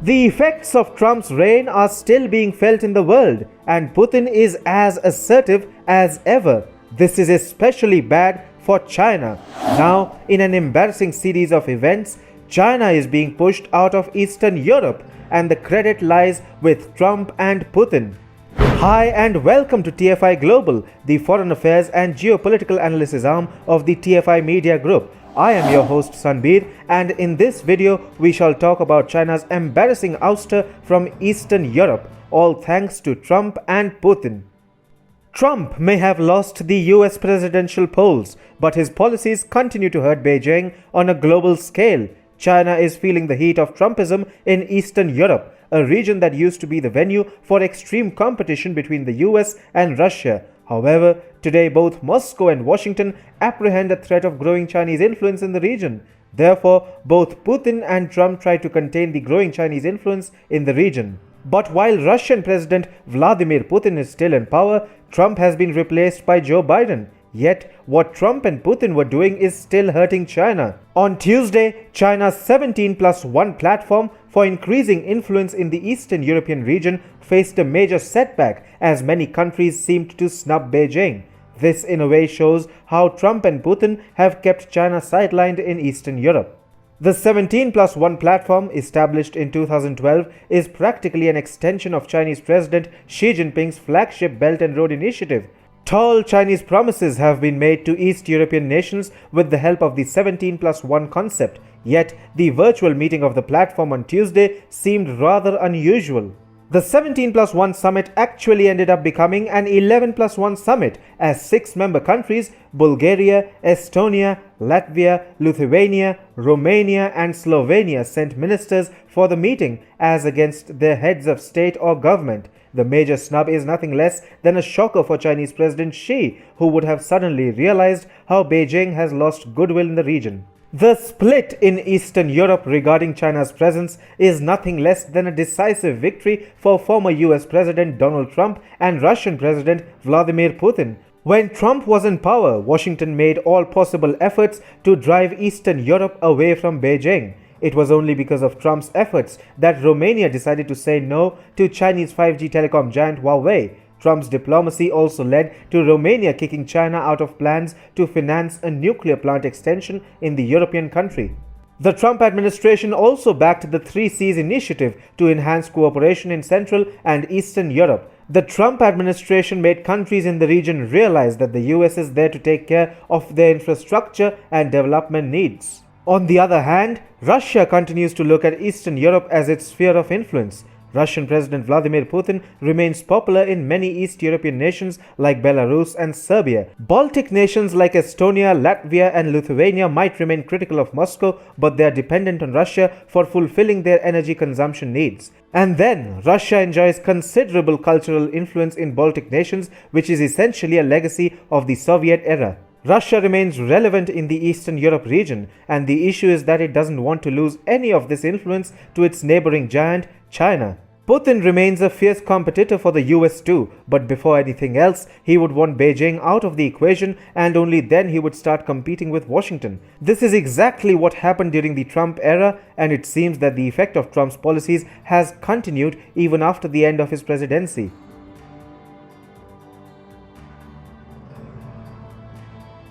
The effects of Trump's reign are still being felt in the world, and Putin is as assertive as ever. This is especially bad for China. Now, in an embarrassing series of events, China is being pushed out of Eastern Europe, and the credit lies with Trump and Putin. Hi and welcome to TFI Global, the foreign affairs and geopolitical analysis arm of the TFI Media Group. I am your host Sanbir, and in this video we shall talk about China's embarrassing ouster from Eastern Europe, all thanks to Trump and Putin. Trump may have lost the US presidential polls, but his policies continue to hurt Beijing on a global scale. China is feeling the heat of Trumpism in Eastern Europe, a region that used to be the venue for extreme competition between the US and Russia. However, today both Moscow and Washington apprehend a threat of growing Chinese influence in the region. Therefore, both Putin and Trump try to contain the growing Chinese influence in the region. But while Russian President Vladimir Putin is still in power, Trump has been replaced by Joe Biden. Yet, what Trump and Putin were doing is still hurting China. On Tuesday, China's 17+1 platform for increasing influence in the Eastern European region faced a major setback as many countries seemed to snub Beijing. This in a way shows how Trump and Putin have kept China sidelined in Eastern Europe. The 17+1 platform, established in 2012, is practically an extension of Chinese President Xi Jinping's flagship Belt and Road Initiative. Tall Chinese promises have been made to East European nations with the help of the 17+1 concept, yet the virtual meeting of the platform on Tuesday seemed rather unusual. The 17+1 summit actually ended up becoming an 11+1 summit as 6 member countries, Bulgaria, Estonia, Latvia, Lithuania, Romania and Slovenia, sent ministers for the meeting as against their heads of state or government. The major snub is nothing less than a shocker for Chinese President Xi, who would have suddenly realized how Beijing has lost goodwill in the region. The split in Eastern Europe regarding China's presence is nothing less than a decisive victory for former US President Donald Trump and Russian President Vladimir Putin. When Trump was in power, Washington made all possible efforts to drive Eastern Europe away from Beijing. It was only because of Trump's efforts that Romania decided to say no to Chinese 5G telecom giant Huawei. Trump's diplomacy also led to Romania kicking China out of plans to finance a nuclear plant extension in the European country. The Trump administration also backed the 3 Seas initiative to enhance cooperation in Central and Eastern Europe. The Trump administration made countries in the region realize that the US is there to take care of their infrastructure and development needs. On the other hand, Russia continues to look at Eastern Europe as its sphere of influence. Russian President Vladimir Putin remains popular in many East European nations like Belarus and Serbia. Baltic nations like Estonia, Latvia and Lithuania might remain critical of Moscow, but they are dependent on Russia for fulfilling their energy consumption needs. And then, Russia enjoys considerable cultural influence in Baltic nations, which is essentially a legacy of the Soviet era. Russia remains relevant in the Eastern Europe region, and the issue is that it doesn't want to lose any of this influence to its neighboring giant, China. Putin remains a fierce competitor for the US too, but before anything else, he would want Beijing out of the equation, and only then he would start competing with Washington. This is exactly what happened during the Trump era, and it seems that the effect of Trump's policies has continued even after the end of his presidency.